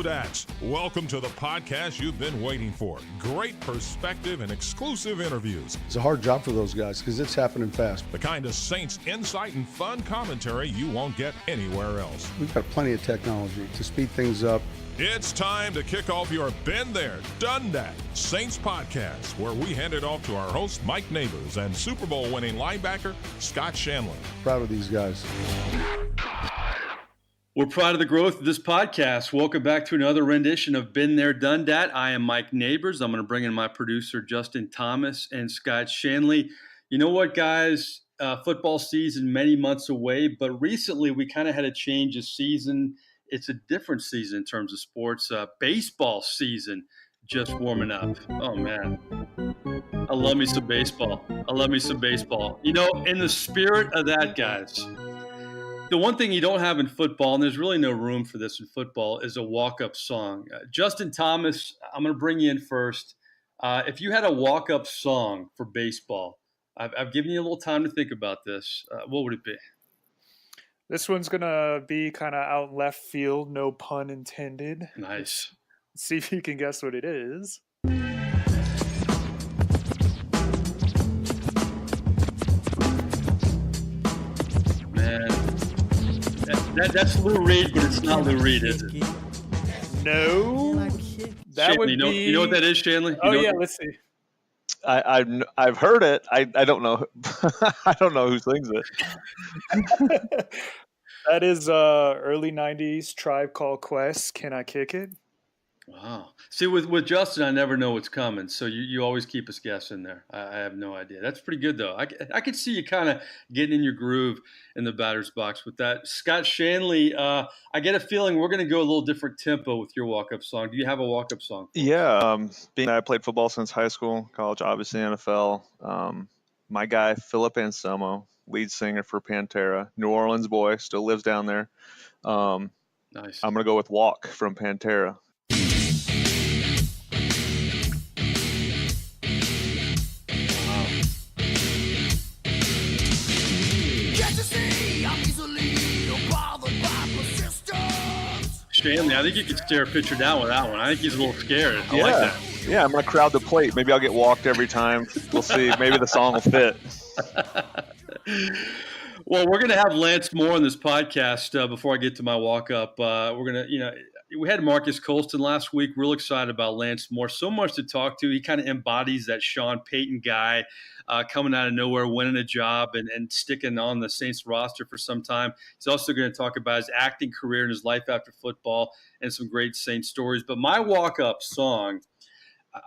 Dudettes. Welcome to the podcast you've been waiting for. Great perspective and exclusive interviews. It's a hard job for those guys because it's happening fast. The kind of Saints insight and fun commentary you won't get anywhere else. We've got plenty of technology to speed things up. It's time to kick off your Been There, Done That Saints podcast, where we hand it off to our host, Mike Nabors, and Super Bowl winning linebacker, Scott Shanle. Proud of these guys. We're proud of the growth of this podcast. Welcome back to another rendition of Been There, Done That. I am Mike Nabors. I'm going to bring in my producer, Justin Thomas and Scott Shanle. You know what, guys? Football season many months away, but recently we kind of had a change of season. It's a different season in terms of sports. Baseball season just warming up. Oh, man. I love me some baseball. You know, in the spirit of that, guys, the one thing you don't have in football, and there's really no room for this in football, is a walk-up song. Justin Thomas, I'm going to bring you in first. If you had a walk-up song for baseball, I've given you a little time to think about this. What would it be? This one's going to be kind of out left field, no pun intended. Nice. Let's see if you can guess what it is. Man, that's Lou Reed, but it's not Lou Reed, is it? No. That Shanle, would you know what that is, Shanle? Let's see. I've heard it. I don't know. I don't know who sings it. That is early 90s Tribe Called Quest, Can I Kick It? Wow. See, with Justin, I never know what's coming, so you always keep us guessing there. I have no idea. That's pretty good, though. I could see you kind of getting in your groove in the batter's box with that. Scott Shanle, I get a feeling we're going to go a little different tempo with your walk-up song. Do you have a walk-up song? Yeah. Being that I played football since high school, college, obviously NFL. My guy, Philip Anselmo, lead singer for Pantera, New Orleans boy, still lives down there. Nice. I'm going to go with Walk from Pantera. Shanle, I think you could stare a pitcher down with that one. I think he's a little scared. I like that. Yeah, I'm going to crowd the plate. Maybe I'll get walked every time. We'll see. Maybe the song will fit. Well, we're going to have Lance Moore on this podcast before I get to my walk-up. We're going to, we had Marcus Colston last week. Real excited about Lance Moore. So much to talk to. He kind of embodies that Sean Payton guy coming out of nowhere, winning a job and sticking on the Saints roster for some time. He's also going to talk about his acting career and his life after football and some great Saints stories. But my walk-up song,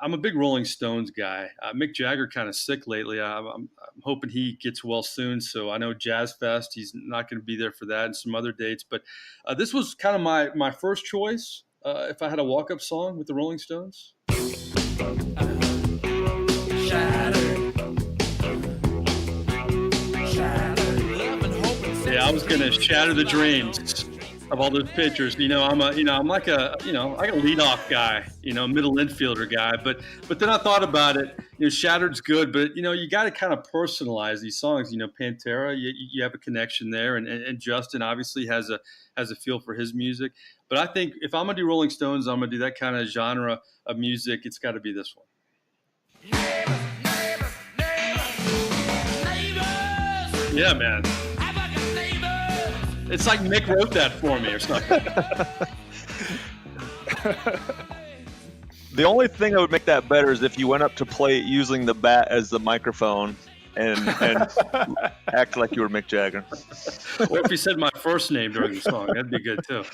I'm a big Rolling Stones guy. Mick Jagger kind of sick lately. I'm hoping he gets well soon. So I know Jazz Fest, he's not going to be there for that and some other dates. But this was kind of my first choice if I had a walk-up song with the Rolling Stones. Yeah, I was going to shatter the dreams of all those pitchers. I'm like a leadoff guy, middle infielder guy. But then I thought about it. Shattered's good, but you got to kind of personalize these songs. Pantera, you have a connection there, and Justin obviously has a feel for his music. But I think if I'm gonna do Rolling Stones, I'm gonna do that kind of genre of music. It's got to be this one. Yeah, man. It's like Mick wrote that for me or something. The only thing that would make that better is if you went up to play using the bat as the microphone and act like you were Mick Jagger. Or if you said my first name during the song, that'd be good too.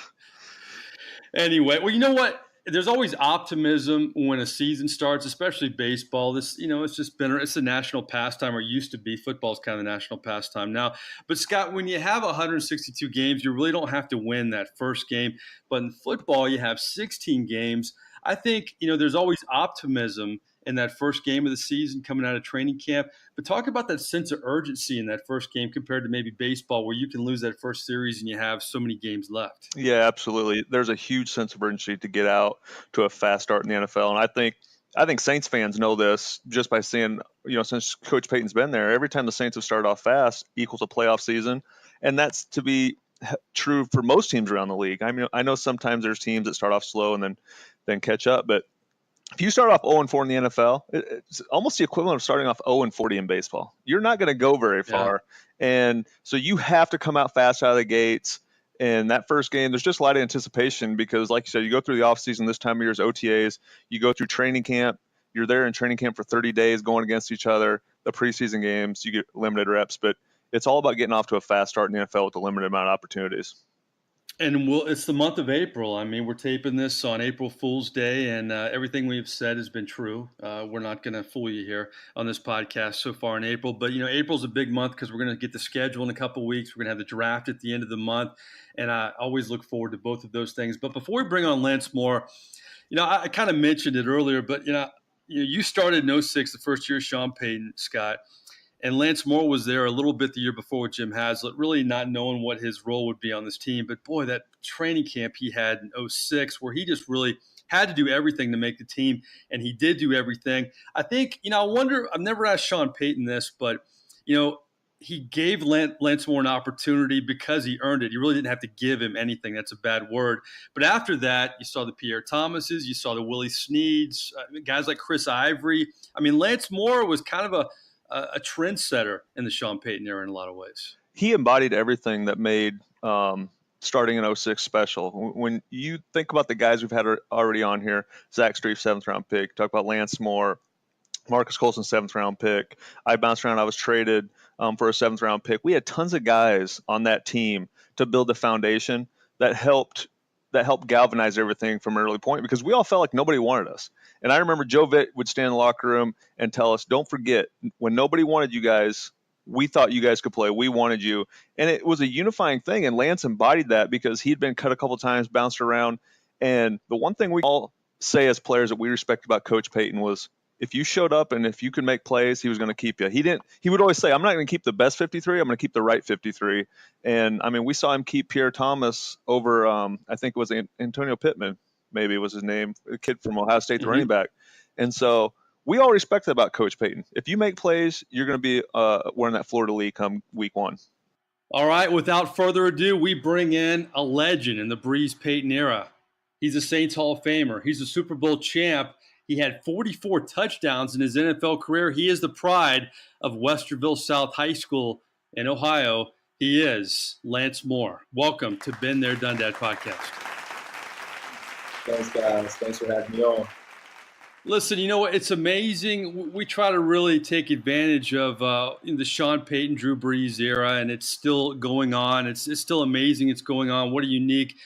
Anyway, well, you know what? There's always optimism when a season starts, especially baseball. It's a national pastime, or used to be. Football's kind of the national pastime now. But Scott, when you have 162 games, you really don't have to win that first game. But in football, you have 16 games. I think, there's always optimism in that first game of the season coming out of training camp. But talk about that sense of urgency in that first game compared to maybe baseball, where you can lose that first series and you have so many games left. Yeah, absolutely. There's a huge sense of urgency to get out to a fast start in the NFL. And I think Saints fans know this just by seeing, since Coach Payton's been there, every time the Saints have started off fast equals a playoff season. And that's to be true for most teams around the league. I mean, I know sometimes there's teams that start off slow and then catch up, but if you start off 0-4 in the NFL, it's almost the equivalent of starting off 0-40 in baseball. You're not going to go very far. And so you have to come out fast out of the gates. And that first game, there's just a lot of anticipation because, like you said, you go through the offseason this time of year's OTAs, you go through training camp, you're there in training camp for 30 days going against each other, the preseason games, you get limited reps. But it's all about getting off to a fast start in the NFL with a limited amount of opportunities. And it's the month of April. I mean, we're taping this on April Fool's Day, and everything we've said has been true. We're not going to fool you here on this podcast so far in April. But, April's a big month because we're going to get the schedule in a couple of weeks. We're going to have the draft at the end of the month, and I always look forward to both of those things. But before we bring on Lance Moore, I kind of mentioned it earlier, but, you started in 06, the first year of Sean Payton, Scott. And Lance Moore was there a little bit the year before with Jim Haslett, really not knowing what his role would be on this team. But, boy, that training camp he had in 06 where he just really had to do everything to make the team, and he did do everything. I think, I wonder – I've never asked Sean Payton this, but, he gave Lance Moore an opportunity because he earned it. He really didn't have to give him anything. That's a bad word. But after that, you saw the Pierre Thomases, you saw the Willie Sneads, guys like Chris Ivory. I mean, Lance Moore was kind of a trendsetter in the Sean Payton era in a lot of ways. He embodied everything that made starting in 06 special. When you think about the guys we've had already on here, Zach Strief, 7th-round pick, talk about Lance Moore, Marcus Colson, 7th-round pick. I bounced around. I was traded for a 7th-round pick. We had tons of guys on that team to build the foundation that helped galvanize everything from an early point because we all felt like nobody wanted us. And I remember Joe Vitt would stand in the locker room and tell us, don't forget, when nobody wanted you guys, we thought you guys could play. We wanted you. And it was a unifying thing. And Lance embodied that because he'd been cut a couple times, bounced around. And the one thing we all say as players that we respect about Coach Payton was if you showed up and if you could make plays, he was going to keep you. He would always say, I'm not going to keep the best 53. I'm going to keep the right 53. And I mean, we saw him keep Pierre Thomas over, I think it was Antonio Pittman, maybe was his name, a kid from Ohio State, the running back. And so we all respect that about Coach Payton. If you make plays, you're going to be wearing that Florida League come week one. All right, without further ado, we bring in a legend in the Breeze Payton era. He's a Saints Hall of Famer. He's a Super Bowl champ. He had 44 touchdowns in his NFL career. He is the pride of Westerville South High School in Ohio. He is Lance Moore. Welcome to Been There, Done That podcast. Thanks, guys. Thanks for having me on. Listen, you know what? It's amazing. We try to really take advantage of the Sean Payton, Drew Brees era, and it's still going on. It's still amazing it's going on. What a unique,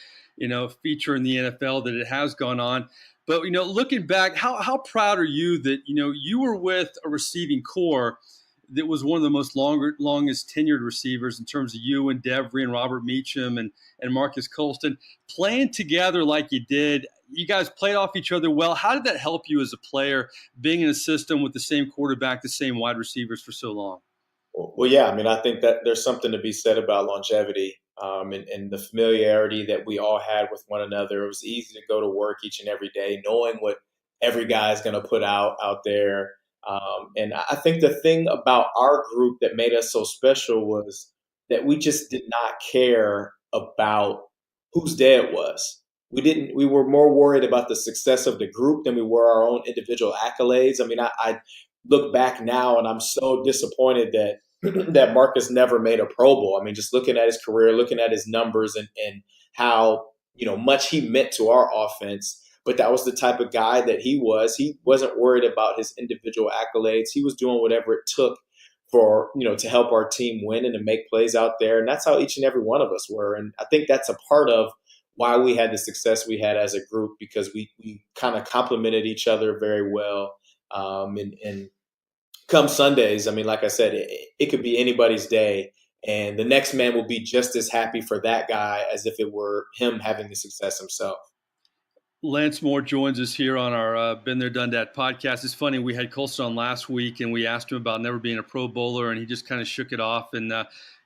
feature in the NFL that it has gone on. But, looking back, how proud are you that, you were with a receiving core that was one of the most longest tenured receivers in terms of you and Devry and Robert Meacham and Marcus Colston playing together like you did. You guys played off each other well. How did that help you as a player, being in a system with the same quarterback, the same wide receivers for so long? Well, yeah. I mean, I think that there's something to be said about longevity and the familiarity that we all had with one another. It was easy to go to work each and every day, knowing what every guy is going to put out there. And I think the thing about our group that made us so special was that we just did not care about whose day it was. We were more worried about the success of the group than we were our own individual accolades. I mean, I look back now and I'm so disappointed that that Marcus never made a Pro Bowl. I mean, just looking at his career, looking at his numbers and how, much he meant to our offense. But that was the type of guy that he was. He wasn't worried about his individual accolades. He was doing whatever it took for, to help our team win and to make plays out there. And that's how each and every one of us were. And I think that's a part of why we had the success we had as a group, because we kind of complemented each other very well. And come Sundays, I mean, like I said, it could be anybody's day. And the next man will be just as happy for that guy as if it were him having the success himself. Lance Moore joins us here on our Been There, Done That podcast. It's funny, we had Colston on last week, and we asked him about never being a Pro Bowler, and he just kind of shook it off. And,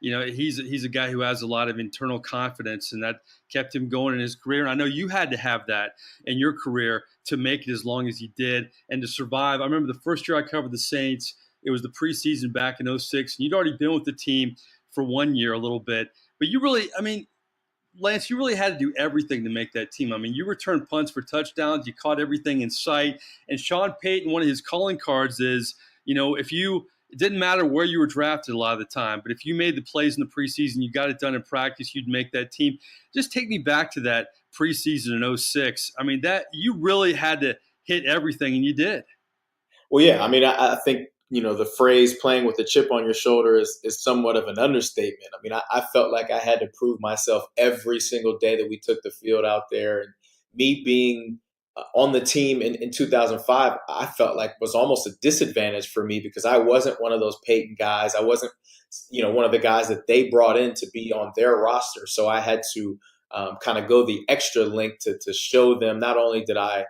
he's a guy who has a lot of internal confidence, and that kept him going in his career. And I know you had to have that in your career to make it as long as you did and to survive. I remember the first year I covered the Saints, it was the preseason back in 06, and you'd already been with the team for 1 year a little bit. But you really, I mean, Lance, you really had to do everything to make that team. I mean, you returned punts for touchdowns. You caught everything in sight. And Sean Payton, one of his calling cards is, it didn't matter where you were drafted a lot of the time, but if you made the plays in the preseason, you got it done in practice, you'd make that team. Just take me back to that preseason in 06. I mean, that you really had to hit everything, and you did. Well, yeah. I mean, I think, the phrase playing with a chip on your shoulder is somewhat of an understatement. I mean, I felt like I had to prove myself every single day that we took the field out there. And me being on the team in 2005, I felt like was almost a disadvantage for me because I wasn't one of those Peyton guys. I wasn't, one of the guys that they brought in to be on their roster. So I had to kind of go the extra length to show them not only did I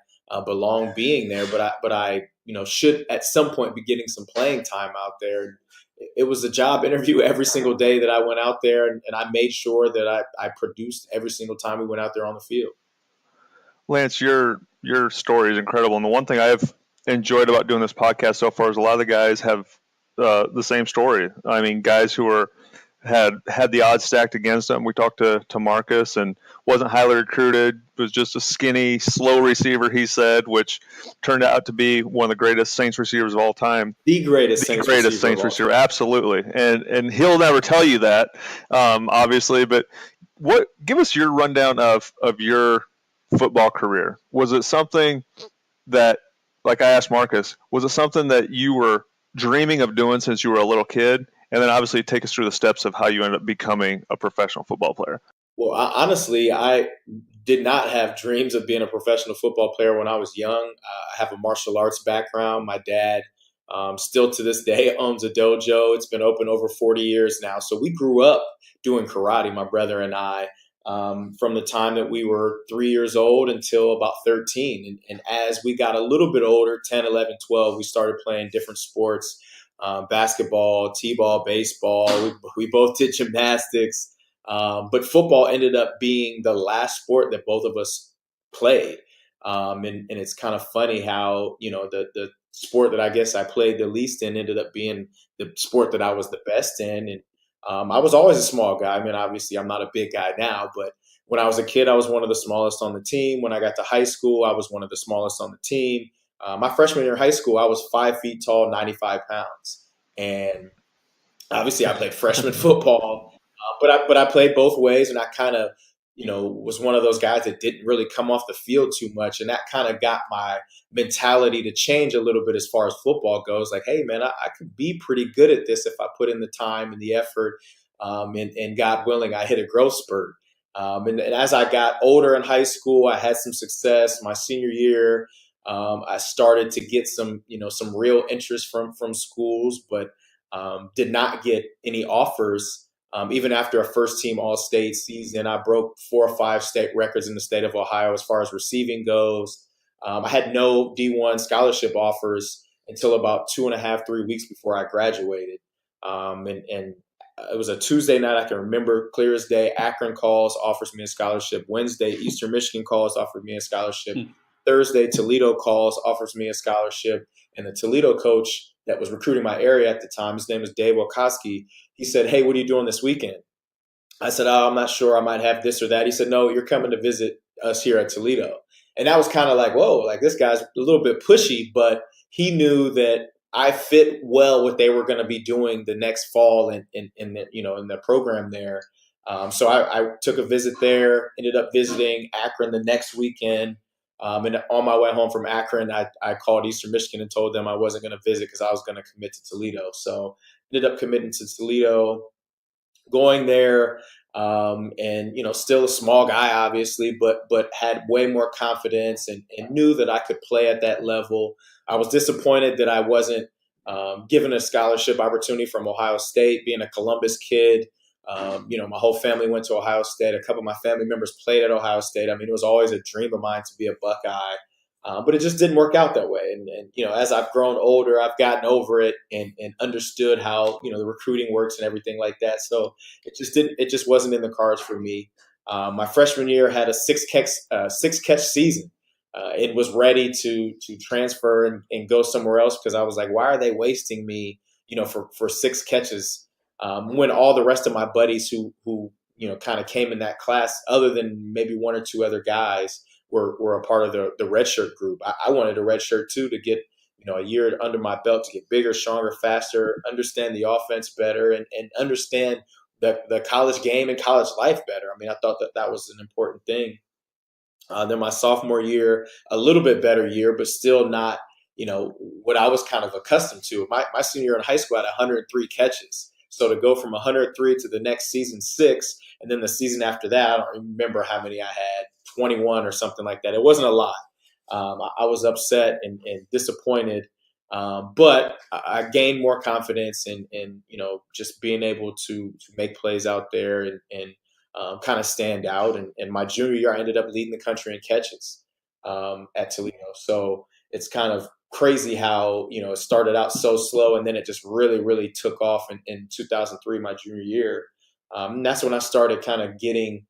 belong being there, but I should at some point be getting some playing time out there. It was a job interview every single day that I went out there, and I made sure that I produced every single time we went out there on the field. Lance, your story is incredible, and the one thing I've enjoyed about doing this podcast so far is a lot of the guys have the same story. I mean, guys who had the odds stacked against them. We talked to Marcus and wasn't highly recruited, was just a skinny, slow receiver, he said, which turned out to be one of the greatest Saints receivers of all time. The greatest Saints receiver, absolutely. And he'll never tell you that, obviously. But give us your rundown of your football career. Was it something that, like I asked Marcus, was it something that you were dreaming of doing since you were a little kid? And then obviously take us through the steps of how you ended up becoming a professional football player. Well, honestly, I did not have dreams of being a professional football player when I was young. I have a martial arts background. My dad still to this day owns a dojo. It's been open over 40 years now. So we grew up doing karate, my brother and I, from the time that we were 3 years old until about 13. And as we got a little bit older, 10, 11, 12, we started playing different sports. Basketball, t-ball, baseball. We both did gymnastics, but football ended up being the last sport that both of us played. And it's kind of funny how the sport that I guess I played the least in ended up being the sport that I was the best in. And I was always a small guy. I mean, obviously, I'm not a big guy now, but when I was a kid, I was one of the smallest on the team. When I got to high school, I was one of the smallest on the team. My freshman year of high school, I was 5 feet tall, 95 pounds. And obviously I played freshman football, but I played both ways. And I kind of, was one of those guys that didn't really come off the field too much. And that kind of got my mentality to change a little bit as far as football goes. Like, hey, man, I could be pretty good at this if I put in the time and the effort. And God willing, I hit a growth spurt. And as I got older in high school, I had some success. My senior year, I started to get some real interest from schools, but did not get any offers. Even after a first team all-state season, I broke 4 or 5 state records in the state of Ohio as far as receiving goes. I had no D1 scholarship offers until about 2.5, 3 weeks before I graduated. And it was a Tuesday night. I can remember clear as day. Akron calls, offers me a scholarship. Wednesday, Eastern Michigan calls, offered me a scholarship. Thursday, Toledo calls, offers me a scholarship. And the Toledo coach that was recruiting my area at the time, his name was Dave Wilkowski. He said, "Hey, what are you doing this weekend?" I said, "Oh, I'm not sure. I might have this or that." He said, "No, you're coming to visit us here at Toledo." And that was kind of like, whoa, like this guy's a little bit pushy, but he knew that I fit well what they were going to be doing the next fall in the program there. So I took a visit there, ended up visiting Akron the next weekend. And on my way home from Akron, I called Eastern Michigan and told them I wasn't going to visit because I was going to commit to Toledo. So ended up committing to Toledo, going there, and still a small guy, obviously, but had way more confidence and knew that I could play at that level. I was disappointed that I wasn't given a scholarship opportunity from Ohio State, being a Columbus kid. My whole family went to Ohio State. A couple of my family members played at Ohio State. I mean, it was always a dream of mine to be a Buckeye, but it just didn't work out that way. And as I've grown older, I've gotten over it and understood how, the recruiting works and everything like that. So it just wasn't in the cards for me. My freshman year had a six catch season. It was ready to transfer and go somewhere else because I was like, why are they wasting me, for 6 catches? When all the rest of my buddies who kind of came in that class, other than maybe one or two other guys, were a part of the redshirt group. I wanted a redshirt too, to get a year under my belt, to get bigger, stronger, faster, understand the offense better, and understand the college game and college life better. I mean, I thought that was an important thing. Then my sophomore year, a little bit better year, but still not, what I was kind of accustomed to. My senior year in high school, I had 103 catches. So to go from 103 to the next season 6, and then the season after that, I don't remember how many I had, 21 or something like that. It wasn't a lot. I was upset and disappointed, but I gained more confidence in just being able to make plays out there and kind of stand out. And my junior year, I ended up leading the country in catches at Toledo. So it's kind of crazy how it started out so slow, and then it just really, really took off in 2003, my junior year. And that's when I started kind of getting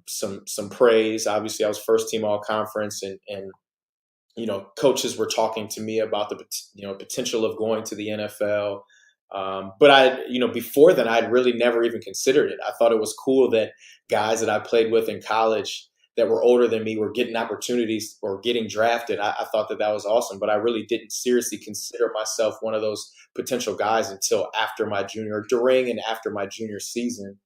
some praise. Obviously, I was first team all conference, and coaches were talking to me about the potential of going to the NFL. But before then, I'd really never even considered it. I thought it was cool that guys that I played with in college that were older than me were getting opportunities or getting drafted. I thought that was awesome, but I really didn't seriously consider myself one of those potential guys until after my during and after my junior season.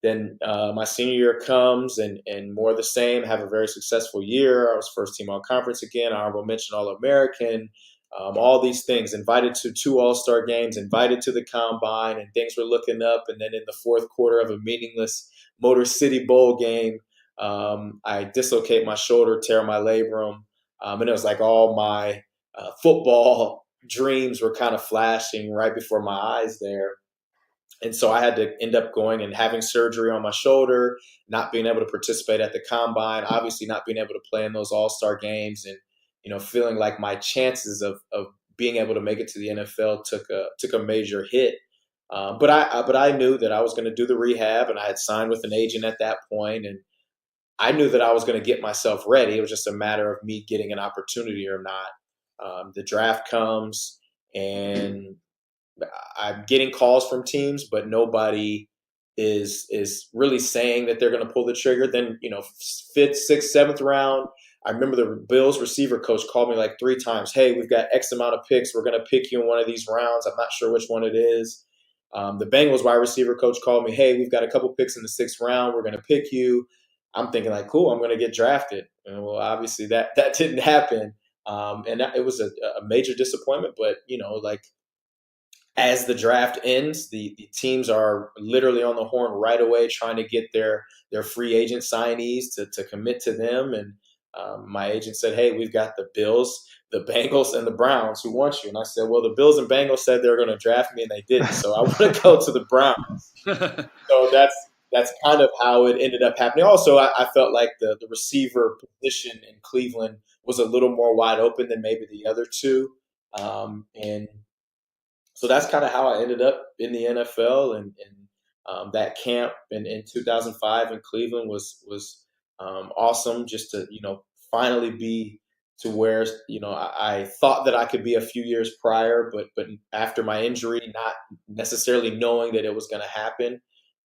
Then my senior year comes, and more of the same. Have a very successful year. I was first team all conference again, honorable mention All-American. All these things, invited to 2 All-Star games, invited to the combine, and things were looking up. And then in the fourth quarter of a meaningless Motor City Bowl game, I dislocate my shoulder, tear my labrum. And it was like all my football dreams were kind of flashing right before my eyes there. And so I had to end up going and having surgery on my shoulder, not being able to participate at the combine, obviously not being able to play in those All-Star games, and feeling like my chances of being able to make it to the NFL took a major hit. But I knew that I was going to do the rehab, and I had signed with an agent at that point, and I knew that I was going to get myself ready. It was just a matter of me getting an opportunity or not. The draft comes, and I'm getting calls from teams, but nobody is really saying that they're going to pull the trigger. Then 5th, 6th, 7th round, I remember the Bills receiver coach called me like 3 times. Hey, we've got X amount of picks. We're going to pick you in one of these rounds. I'm not sure which one it is. The Bengals wide receiver coach called me. Hey, we've got a couple picks in the 6th round. We're going to pick you. I'm thinking like, cool, I'm going to get drafted. And well, obviously that didn't happen. It was a major disappointment, but as the draft ends, the teams are literally on the horn right away trying to get their free agent signees to commit to them. And my agent said, hey, we've got the Bills, the Bengals, and the Browns who want you. And I said, well, the Bills and Bengals said they were going to draft me, and they didn't. So I want to go to the Browns. So that's kind of how it ended up happening. Also, I felt like the receiver position in Cleveland was a little more wide open than maybe the other two. And so that's kind of how I ended up in the NFL, and that camp in 2005 in Cleveland was awesome. Just to finally be to where I thought that I could be a few years prior, but after my injury, not necessarily knowing that it was going to happen.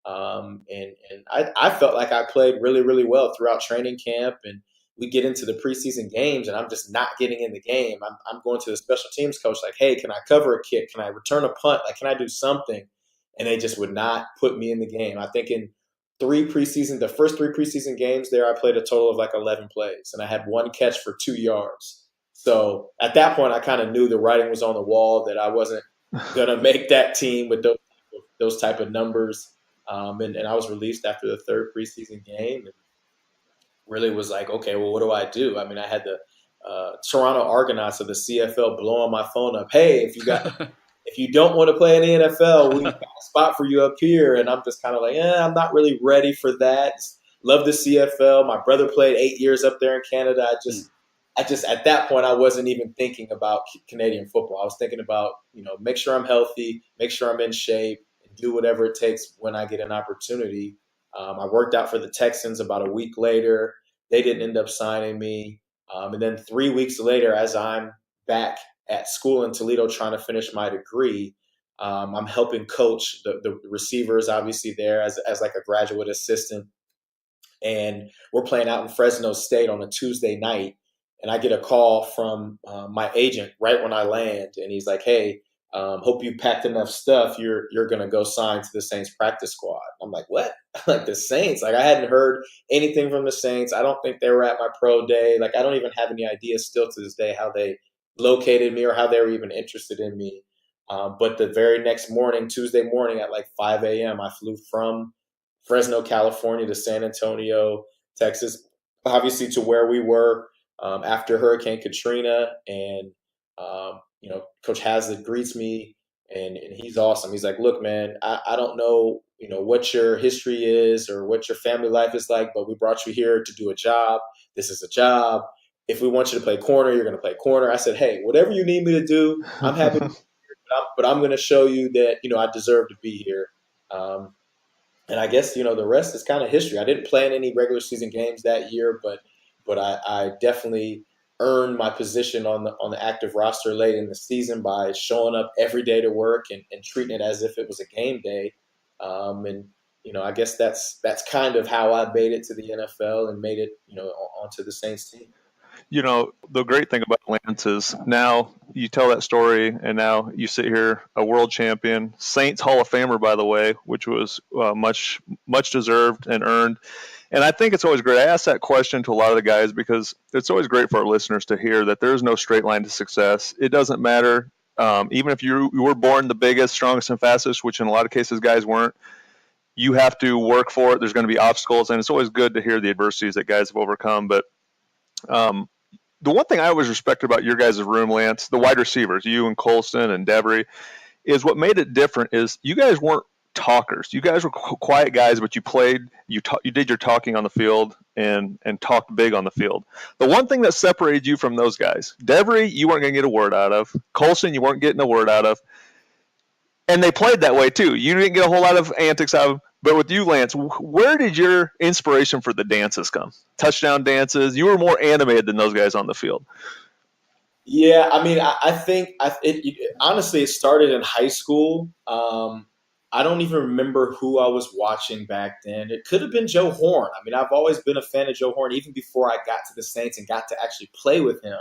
And I felt like I played really, really well throughout training camp, and we get into the preseason games, and I'm just not getting in the game. I'm going to the special teams coach like, hey, can I cover a kick? Can I return a punt? Like, can I do something? And they just would not put me in the game. I think in the first 3 preseason games there, I played a total of like 11 plays, and I had 1 catch for 2 yards. So at that point, I kind of knew the writing was on the wall that I wasn't going to make that team with those type of numbers. And I was released after the 3rd preseason game, and really was like, okay, well, what do I do? I mean, I had the Toronto Argonauts of the CFL blowing my phone up. Hey, if you don't want to play in the NFL, we've got a spot for you up here. And I'm just kind of like, I'm not really ready for that. Love the CFL. My brother played 8 years up there in Canada. I just at that point, I wasn't even thinking about Canadian football. I was thinking about, make sure I'm healthy, make sure I'm in shape, and do whatever it takes when I get an opportunity. I worked out for the Texans about a week later. They didn't end up signing me. And then 3 weeks later, as I'm back at school in Toledo trying to finish my degree, I'm helping coach the receivers, obviously there as like a graduate assistant. And we're playing out in Fresno State on a Tuesday night. And I get a call from my agent right when I land, and he's like, "Hey, hope you packed enough stuff. You're gonna go sign to the Saints practice squad." I'm like, "What?" Like the Saints? Like I hadn't heard anything from the Saints. I don't think they were at my pro day. Like I don't even have any idea still to this day how they located me or how they were even interested in me. But the very next morning, Tuesday morning at like 5 a.m., I flew from Fresno, California to San Antonio, Texas, obviously to where we were after Hurricane Katrina. And, Coach Hazlitt greets me, and he's awesome. He's like, "Look, man, I don't know, what your history is or what your family life is like, but we brought you here to do a job. This is a job. If we want you to play corner, you're going to play corner." I said, "Hey, whatever you need me to do, I'm happy to do it, but I'm going to show you that, I deserve to be here." And I guess, the rest is kind of history. I didn't play in any regular season games that year, but I definitely earned my position on the active roster late in the season by showing up every day to work and treating it as if it was a game day. I guess that's kind of how I made it to the NFL and made it, onto the Saints team. The great thing about Lance is now you tell that story, and now you sit here, a world champion, Saints Hall of Famer, by the way, which was much deserved and earned. And I think it's always great. I ask that question to a lot of the guys because it's always great for our listeners to hear that there is no straight line to success. It doesn't matter. Even if you were born the biggest, strongest, and fastest, which in a lot of cases guys weren't, you have to work for it. There's going to be obstacles, and it's always good to hear the adversities that guys have overcome. But the one thing I always respected about your guys' room, Lance, the wide receivers, you and Colston and Debry, is what made it different is you guys weren't talkers. You guys were quiet guys, but you played, you did your talking on the field and talked big on the field. The one thing that separated you from those guys, Debry, you weren't going to get a word out of. Colston, you weren't getting a word out of. And they played that way too. You didn't get a whole lot of antics out of. But with you, Lance, where did your inspiration for the dances come? Touchdown dances. You were more animated than those guys on the field. Yeah, I mean, I think honestly, it started in high school. I don't even remember who I was watching back then. It could have been Joe Horn. I mean, I've always been a fan of Joe Horn, even before I got to the Saints and got to actually play with him.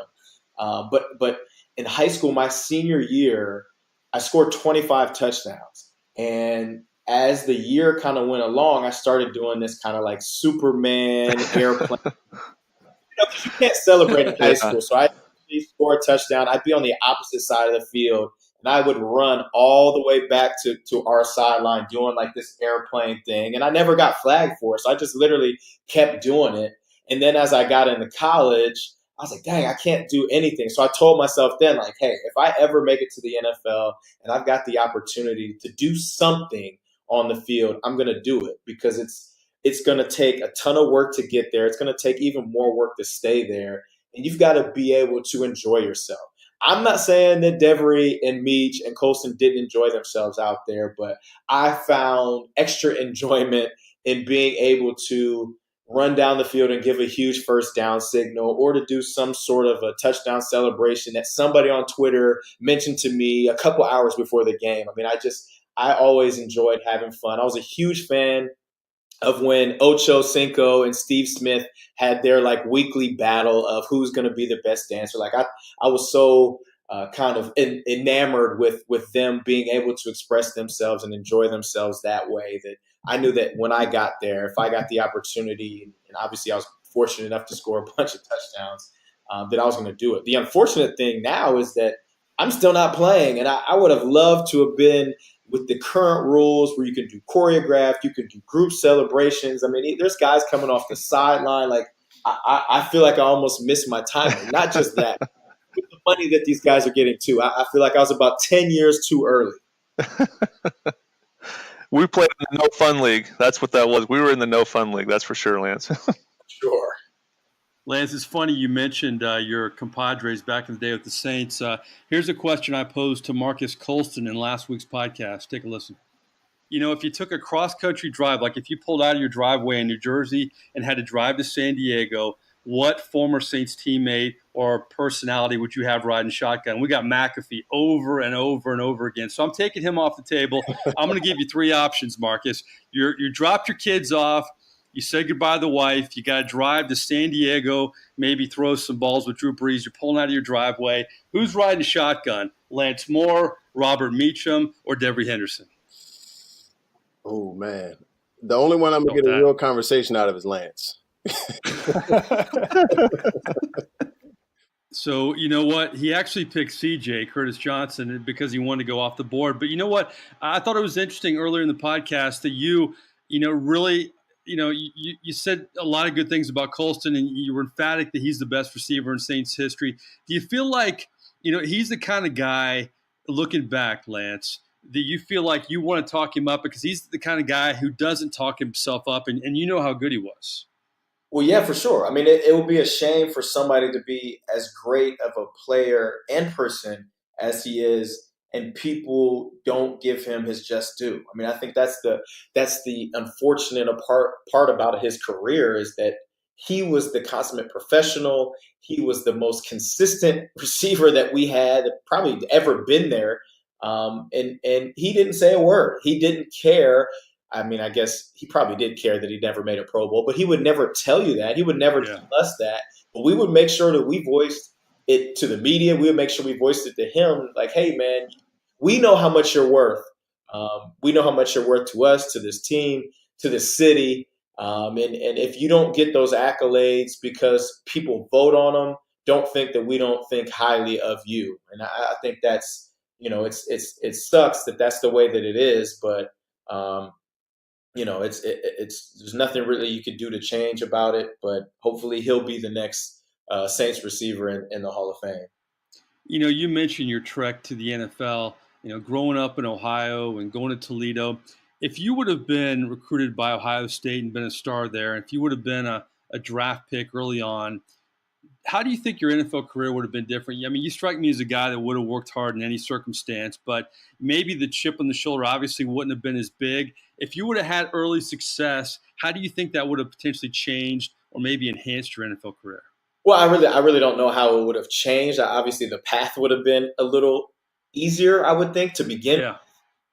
But in high school, my senior year, I scored 25 touchdowns. And as the year kind of went along, I started doing this kind of like Superman airplane. Because you can't celebrate in high school. So I score a touchdown. I'd be on the opposite side of the field, and I would run all the way back to our sideline doing like this airplane thing. And I never got flagged for it. So I just literally kept doing it. And then as I got into college, I was like, dang, I can't do anything. So I told myself then, like, hey, if I ever make it to the NFL and I've got the opportunity to do something on the field, I'm going to do it, because it's going to take a ton of work to get there. It's going to take even more work to stay there. And you've got to be able to enjoy yourself. I'm not saying that Debry and Meach and Colston didn't enjoy themselves out there, but I found extra enjoyment in being able to run down the field and give a huge first down signal, or to do some sort of a touchdown celebration that somebody on Twitter mentioned to me a couple hours before the game. I mean, I always enjoyed having fun. I was a huge fan of when Ocho Cinco and Steve Smith had their like weekly battle of who's going to be the best dancer. Like I was so kind of enamored with them being able to express themselves and enjoy themselves that way, that I knew that when I got there, if I got the opportunity, and obviously I was fortunate enough to score a bunch of touchdowns, that I was going to do it. The unfortunate thing now is that I'm still not playing, and I would have loved to have been with the current rules where you can do choreographed, you can do group celebrations. I mean, there's guys coming off the sideline. Like, I feel like I almost missed my timing. Not just that, with the money that these guys are getting too. I feel like I was about 10 years too early. We played in the No Fun League. That's what that was. We were in the No Fun League. That's for sure, Lance. Sure. Lance, it's funny you mentioned your compadres back in the day with the Saints. Here's a question I posed to Marcus Colston in last week's podcast. Take a listen. If you took a cross-country drive, like if you pulled out of your driveway in New Jersey and had to drive to San Diego, what former Saints teammate or personality would you have riding shotgun? We got McAfee over and over and over again. So I'm taking him off the table. I'm going to give you three options, Marcus. You dropped your kids off. You said goodbye to the wife. You got to drive to San Diego, maybe throw some balls with Drew Brees. You're pulling out of your driveway. Who's riding shotgun? Lance Moore, Robert Meacham, or Devery Henderson? Oh, man. The only one I'm going to get a real conversation out of is Lance. So, you know what? He actually picked CJ, Curtis Johnson, because he wanted to go off the board. But you know what? I thought it was interesting earlier in the podcast that you really, you said a lot of good things about Colston, and you were emphatic that he's the best receiver in Saints history. Do you feel like, he's the kind of guy, looking back, Lance, that you feel like you want to talk him up because he's the kind of guy who doesn't talk himself up, and you know how good he was? Well, yeah, for sure. I mean, it would be a shame for somebody to be as great of a player and person as he is, and people don't give him his just due. I mean, I think that's the unfortunate part about his career is that he was the consummate professional. He was the most consistent receiver that we had probably ever been there. And he didn't say a word. He didn't care. I mean, I guess he probably did care that he never made a Pro Bowl, but he would never tell you that. He would never tell us that. But we would make sure that we voiced it to the media. We would make sure we voiced it to him. Like, hey, man, we know how much you're worth. We know how much you're worth to us, to this team, to this city. And if you don't get those accolades because people vote on them, don't think that we don't think highly of you. And I think that's, it sucks that that's the way that it is, but there's nothing really you could do to change about it, but hopefully he'll be the next Saints receiver in the Hall of Fame. You mentioned your trek to the NFL, growing up in Ohio and going to Toledo. If you would have been recruited by Ohio State and been a star there, if you would have been a draft pick early on, how do you think your NFL career would have been different? I mean, you strike me as a guy that would have worked hard in any circumstance, but maybe the chip on the shoulder obviously wouldn't have been as big. If you would have had early success, how do you think that would have potentially changed or maybe enhanced your NFL career? Well, I really don't know how it would have changed. Obviously, the path would have been a little easier, I would think, to begin. Yeah.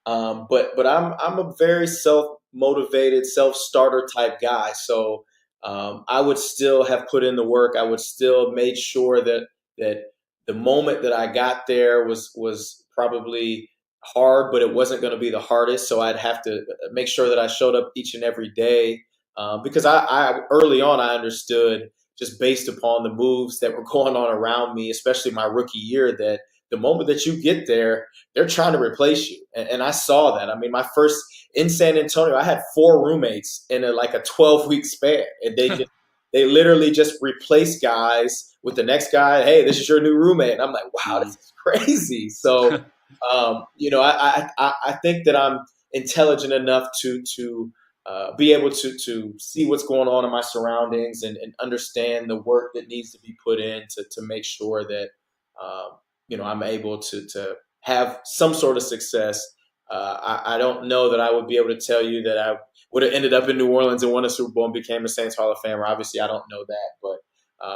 But I'm a very self-motivated, self-starter type guy, so I would still have put in the work. I would still made sure that the moment that I got there was probably hard, but it wasn't going to be the hardest. So I'd have to make sure that I showed up each and every day because I early on I understood just based upon the moves that were going on around me, especially my rookie year, that the moment that you get there, they're trying to replace you. And I saw that. I mean, my first in San Antonio, I had 4 roommates in a 12-week span. And they literally just replaced guys with the next guy. Hey, this is your new roommate. And I'm like, wow, this is crazy. So, I think that I'm intelligent enough to be able to see what's going on in my surroundings and understand the work that needs to be put in to make sure that, I'm able to have some sort of success. I don't know that I would be able to tell you that I would have ended up in New Orleans and won a Super Bowl and became a Saints Hall of Famer. Obviously, I don't know that, but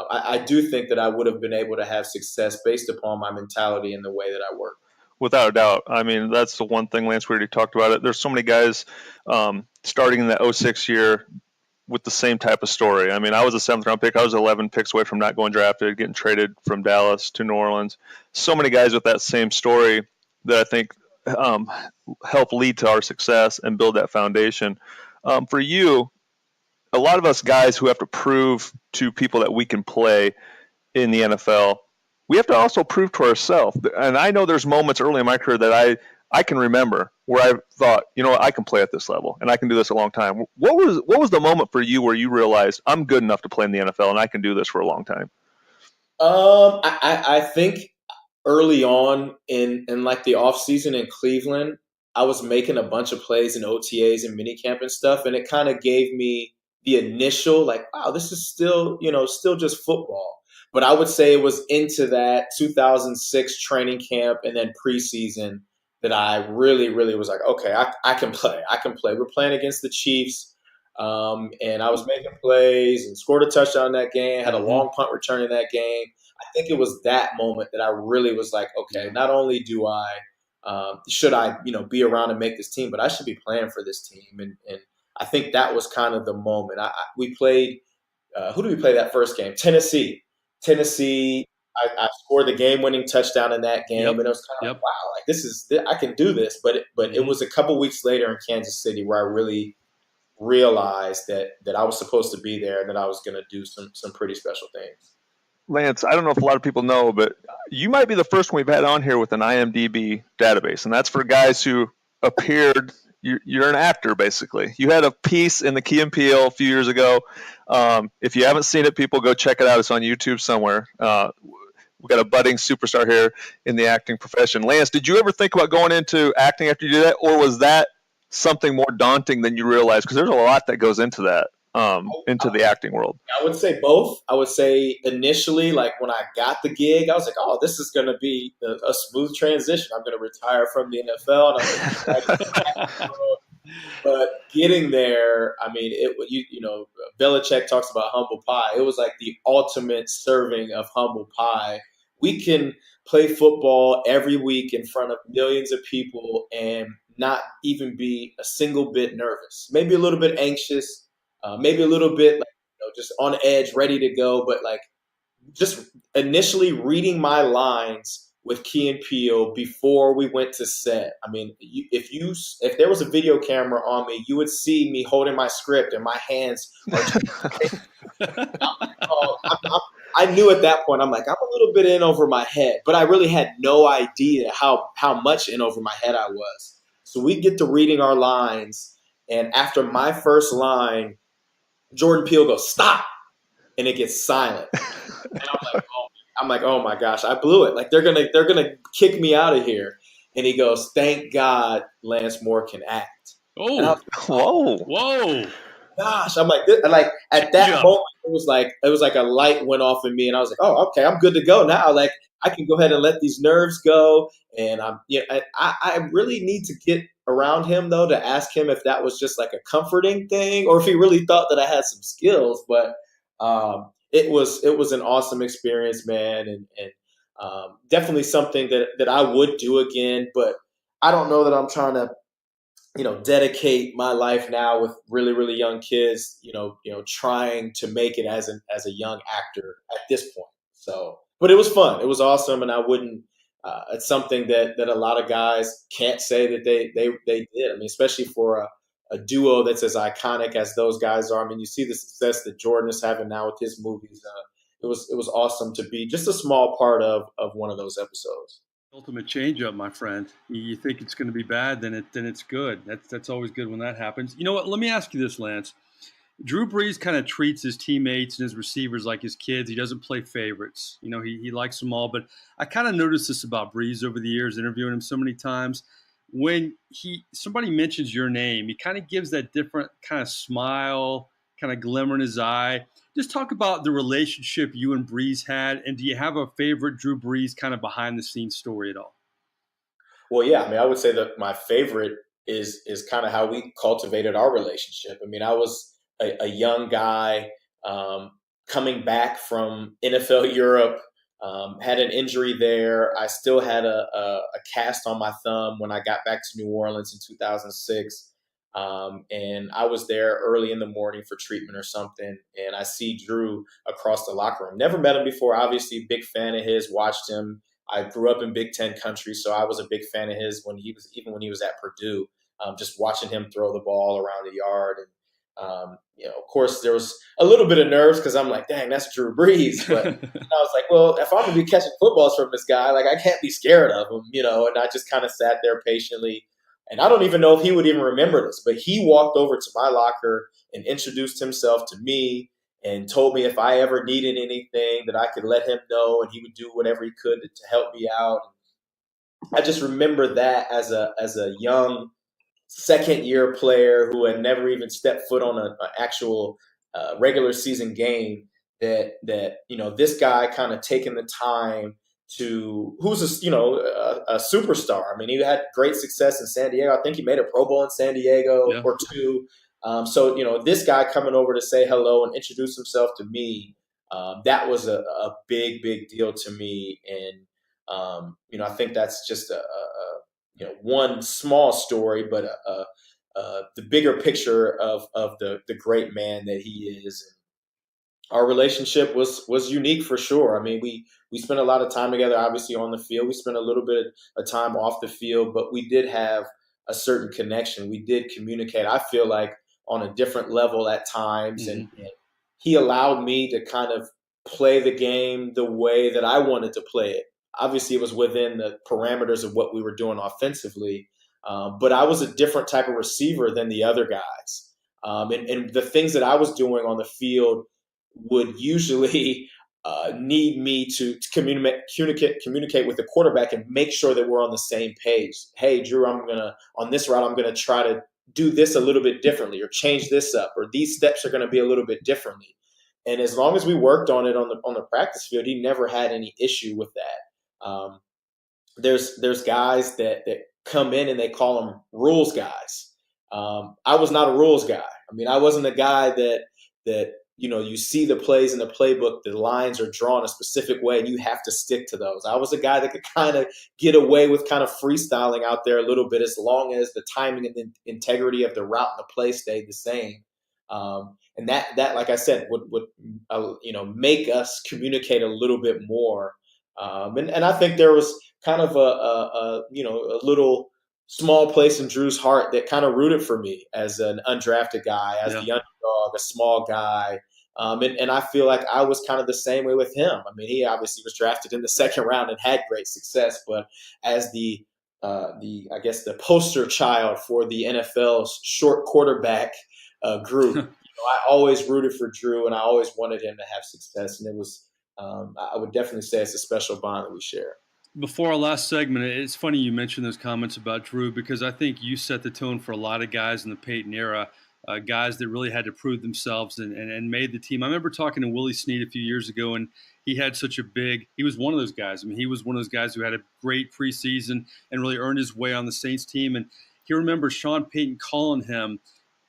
I do think that I would have been able to have success based upon my mentality and the way that I work. Without a doubt. I mean, that's the one thing, Lance, we already talked about it. There's so many guys starting in that 06 year with the same type of story. I mean, I was a 7th-round pick. I was 11 picks away from not going drafted, getting traded from Dallas to New Orleans. So many guys with that same story that I think help lead to our success and build that foundation. For you, a lot of us guys who have to prove to people that we can play in the NFL, we have to also prove to ourselves. And I know there's moments early in my career that I can remember where I thought, I can play at this level and I can do this a long time. What was the moment for you where you realized I'm good enough to play in the NFL and I can do this for a long time? I think early on in the off season in Cleveland, I was making a bunch of plays in OTAs and minicamp and stuff. And it kind of gave me the initial wow, this is still just football. But I would say it was into that 2006 training camp and then preseason that I really, really was like, okay, I can play. I can play. We're playing against the Chiefs. And I was making plays and scored a touchdown in that game, had a long punt return in that game. I think it was that moment that I really was like, okay, not only do should I, be around and make this team, but I should be playing for this team. And I think that was kind of the moment. We played, who did we play that first game? Tennessee. I scored the game-winning touchdown in that game, and it was kind of like, wow, like I can do this. But it was a couple weeks later in Kansas City where I really realized that I was supposed to be there and that I was going to do some pretty special things. Lance, I don't know if a lot of people know, but you might be the first one we've had on here with an IMDb database, and that's for guys who appeared. You're an actor, basically. You had a piece in the Key and Peele a few years ago. If you haven't seen it, people go check it out. It's on YouTube somewhere. We've got a budding superstar here in the acting profession. Lance, did you ever think about going into acting after you did that, or was that something more daunting than you realized? Because there's a lot that goes into that, into the acting world. I would say both. I would say initially, like when I got the gig, I was like, oh, this is going to be a smooth transition. I'm going to retire from the NFL. And but getting there, I mean, Belichick talks about humble pie. It was like the ultimate serving of humble pie. We can play football every week in front of millions of people and not even be a single bit nervous, maybe a little bit anxious, maybe a little bit just on edge, ready to go. But like just initially reading my lines with Key and Peele before we went to set. I mean, if there was a video camera on me, you would see me holding my script and my hands are I knew at that point, I'm like, I'm a little bit in over my head, but I really had no idea how much in over my head I was. So we get to reading our lines, and after my first line, Jordan Peele goes, "Stop," and it gets silent. And I'm like, oh my gosh, I blew it. Like they're gonna kick me out of here. And he goes, "Thank God Lance Moore can act." Oh, whoa. Gosh, I'm like at that moment, it was like a light went off in me, and I was like, oh, okay, I'm good to go now. Like I can go ahead and let these nerves go. And I really need to get around him though to ask him if that was just like a comforting thing or if he really thought that I had some skills. But it was an awesome experience, man, and definitely something that I would do again. But I don't know that I'm trying to dedicate my life now with really, really young kids, trying to make it as a young actor at this point. So, but it was fun. It was awesome. And I wouldn't, it's something that a lot of guys can't say that they did. I mean, especially for a duo that's as iconic as those guys are. I mean, you see the success that Jordan is having now with his movies. It was awesome to be just a small part of one of those episodes. Ultimate change-up, my friend. You think it's going to be bad, then it's good. That's always good when that happens. You know what? Let me ask you this, Lance. Drew Brees kind of treats his teammates and his receivers like his kids. He doesn't play favorites. He likes them all. But I kind of noticed this about Brees over the years, interviewing him so many times. When somebody mentions your name, he kind of gives that different kind of smile, kind of glimmer in his eye. Just talk about the relationship you and Brees had, and do you have a favorite Drew Brees kind of behind-the-scenes story at all? Well, yeah. I mean, I would say that my favorite is kind of how we cultivated our relationship. I mean, I was a young guy coming back from NFL Europe, had an injury there. I still had a cast on my thumb when I got back to New Orleans in 2006. And I was there early in the morning for treatment or something. And I see Drew across the locker room. Never met him before. Obviously, big fan of his, watched him. I grew up in Big Ten country, so I was a big fan of his when he was at Purdue, just watching him throw the ball around the yard. And, of course, there was a little bit of nerves because I'm like, dang, that's Drew Brees. But I was like, well, if I'm going to be catching footballs from this guy, like I can't be scared of him, and I just kind of sat there patiently. And I don't even know if he would even remember this, but he walked over to my locker and introduced himself to me and told me if I ever needed anything that I could let him know, and he would do whatever he could to help me out. I just remember that as a young second-year player who had never even stepped foot on an actual regular season game, that this guy kind of taking the time who's a superstar. I mean, he had great success in San Diego. I think he made a Pro Bowl in San Diego or two. So, this guy coming over to say hello and introduce himself to me, that was a big, big deal to me. And, I think that's just one small story, but the bigger picture of the great man that he is. Our relationship was unique for sure. I mean, we spent a lot of time together, obviously on the field. We spent a little bit of time off the field, but we did have a certain connection. We did communicate. I feel like on a different level at times, and he allowed me to kind of play the game the way that I wanted to play it. Obviously, it was within the parameters of what we were doing offensively, but I was a different type of receiver than the other guys, and the things that I was doing on the field would usually need me to communicate with the quarterback and make sure that we're on the same page. Hey, Drew, on this route, I'm gonna try to do this a little bit differently, or change this up, or these steps are gonna be a little bit differently. And as long as we worked on it on the practice field, he never had any issue with that. There's guys that come in and they call them rules guys. I was not a rules guy. I mean, I wasn't a guy that you see the plays in the playbook, the lines are drawn a specific way, and you have to stick to those. I was a guy that could kind of get away with kind of freestyling out there a little bit, as long as the timing and the integrity of the route and the play stayed the same. And that, like I said, would make us communicate a little bit more. And I think there was kind of a little small place in Drew's heart that kind of rooted for me as an undrafted guy, as the underdog, a small guy. And I feel like I was kind of the same way with him. I mean, he obviously was drafted in the second round and had great success, but as the poster child for the NFL's short quarterback group, I always rooted for Drew, and I always wanted him to have success. And it was, I would definitely say it's a special bond that we share. Before our last segment, it's funny you mentioned those comments about Drew, because I think you set the tone for a lot of guys in the Peyton era, guys that really had to prove themselves and made the team. I remember talking to Willie Snead a few years ago, and he was one of those guys. I mean, he was one of those guys who had a great preseason and really earned his way on the Saints team. And he remembers Sean Payton calling him,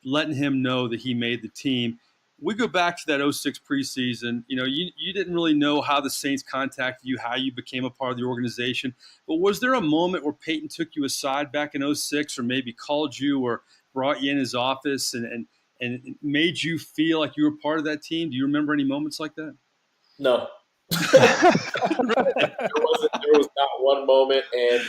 letting him know that he made the team. We go back to that 06 preseason. You didn't really know how the Saints contacted you, how you became a part of the organization. But was there a moment where Peyton took you aside back in 06, or maybe called you or brought you in his office and made you feel like you were part of that team? Do you remember any moments like that? No. There was not one moment. And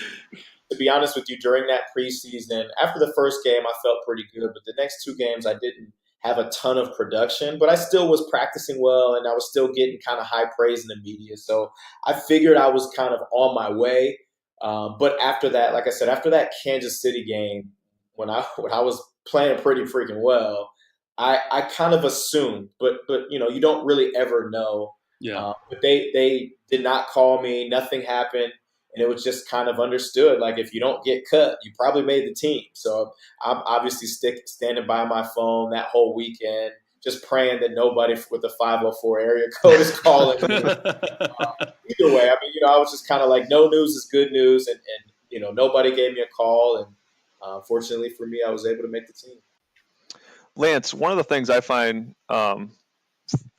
to be honest with you, during that preseason, after the first game, I felt pretty good. But the next two games, I didn't have a ton of production, but I still was practicing well, and I was still getting kind of high praise in the media. So I figured I was kind of on my way. But after that, like I said, after that Kansas City game, when I was playing pretty freaking well, I kind of assumed, but you don't really ever know. Yeah. But they did not call me. Nothing happened. And it was just kind of understood, like, if you don't get cut, you probably made the team. So I'm obviously standing by my phone that whole weekend, just praying that nobody with the 504 area code is calling me. Either way, I mean, I was just kind of like, no news is good news. And nobody gave me a call. And fortunately for me, I was able to make the team. Lance, one of the things I find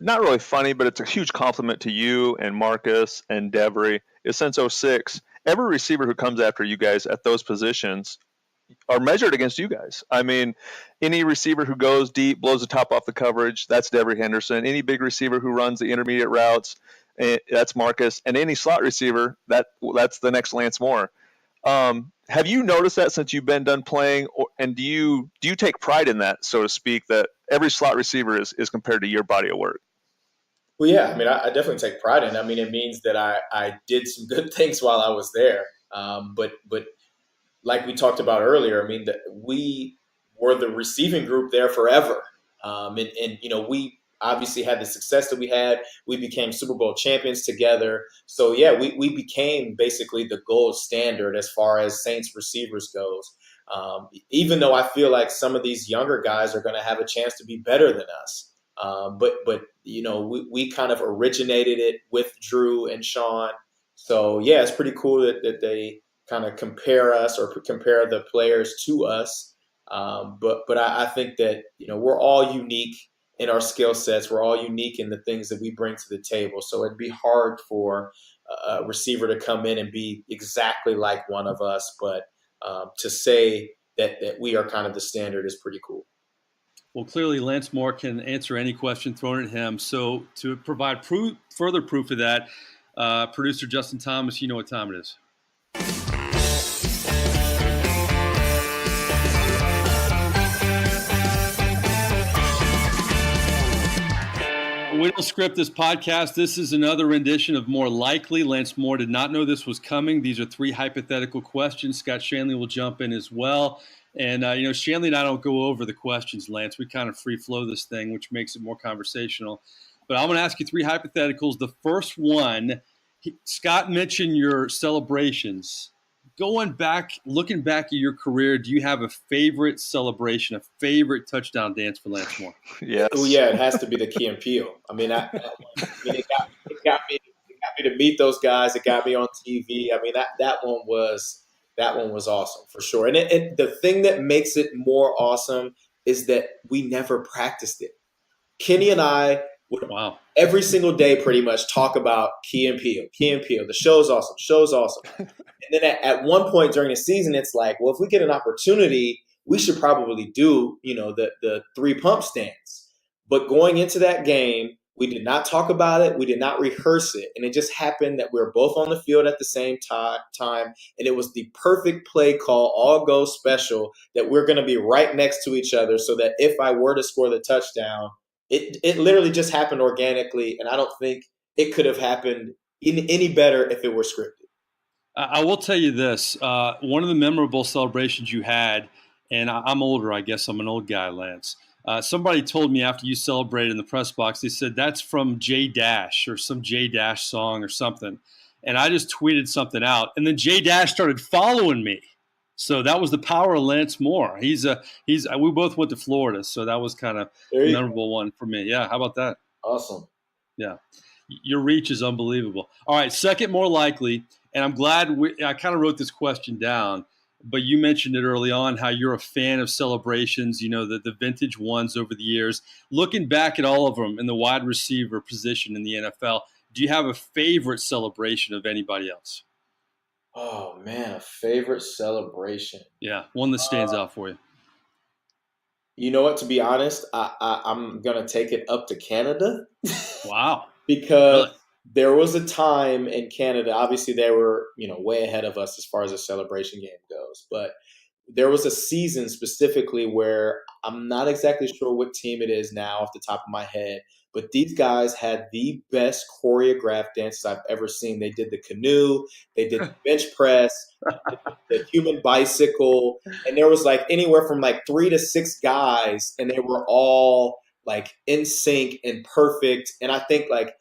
not really funny, but it's a huge compliment to you and Marcus and Devery, is since 06, every receiver who comes after you guys at those positions are measured against you guys. I mean, any receiver who goes deep, blows the top off the coverage, that's Devery Henderson. Any big receiver who runs the intermediate routes, that's Marcus. And any slot receiver, that's the next Lance Moore. Have you noticed that since you've been done playing, and do you take pride in that, so to speak, that every slot receiver is compared to your body of work? Well, yeah, I mean, I definitely take pride in it. I mean, it means that I did some good things while I was there. But like we talked about earlier, I mean, we were the receiving group there forever. And we obviously had the success that we had. We became Super Bowl champions together. So, yeah, we became basically the gold standard as far as Saints receivers goes. Even though I feel like some of these younger guys are going to have a chance to be better than us. But we kind of originated it with Drew and Sean. So, yeah, it's pretty cool that they kind of compare us or compare the players to us. But I think that, we're all unique in our skill sets. We're all unique in the things that we bring to the table. So it'd be hard for a receiver to come in and be exactly like one of us. But to say that we are kind of the standard is pretty cool. Well, clearly Lance Moore can answer any question thrown at him. So to provide further proof of that, producer Justin Thomas, you know what time it is. We don't script this podcast. This is another rendition of More Likely. Lance Moore did not know this was coming. These are 3 hypothetical questions. Scott Shanle will jump in as well. And, Shanle and I don't go over the questions, Lance. We kind of free flow this thing, which makes it more conversational. But I'm going to ask you 3 hypotheticals. The first one, Scott mentioned your celebrations. Looking back at your career, do you have a favorite celebration, a favorite touchdown dance for Lance Moore? Yes. Oh, yeah, it has to be the Key and Peele. I mean, it got me to meet those guys. It got me on TV. I mean, that one was awesome for sure. And the thing that makes it more awesome is that we never practiced it. Kenny and I would every single day pretty much talk about Key and Peele. The show's awesome. And then at one point during the season, it's like, well, if we get an opportunity, we should probably do, the 3 pump stands. But going into that game, we did not talk about it. We did not rehearse it. And it just happened that we were both on the field at the same time. And it was the perfect play call, all go special, that we're going to be right next to each other so that if I were to score the touchdown, it literally just happened organically. And I don't think it could have happened any better if it were scripted. I will tell you this. One of the memorable celebrations you had, and I'm older, I guess I'm an old guy, Lance. Somebody told me after you celebrated in the press box, they said that's from J Dash or some J Dash song or something. And I just tweeted something out. And then J Dash started following me. So that was the power of Lance Moore. We both went to Florida. So that was kind of a memorable one for me. Yeah. How about that? Awesome. Yeah. Your reach is unbelievable. All right. Second, more likely. And I'm glad I kind of wrote this question down, but you mentioned it early on, how you're a fan of celebrations, the vintage ones over the years. Looking back at all of them in the wide receiver position in the NFL, do you have a favorite celebration of anybody else? Oh, man, a favorite celebration. Yeah, one that stands out for you. You know what? To be honest, I'm going to take it up to Canada. Wow. Because really? There was a time in Canada, obviously they were, way ahead of us as far as the celebration game goes. But there was a season specifically where I'm not exactly sure what team it is now off the top of my head, but these guys had the best choreographed dances I've ever seen. They did the canoe, they did the bench press, the human bicycle, and there was like anywhere from like 3 to 6 guys, and they were all like in sync and perfect. And I think like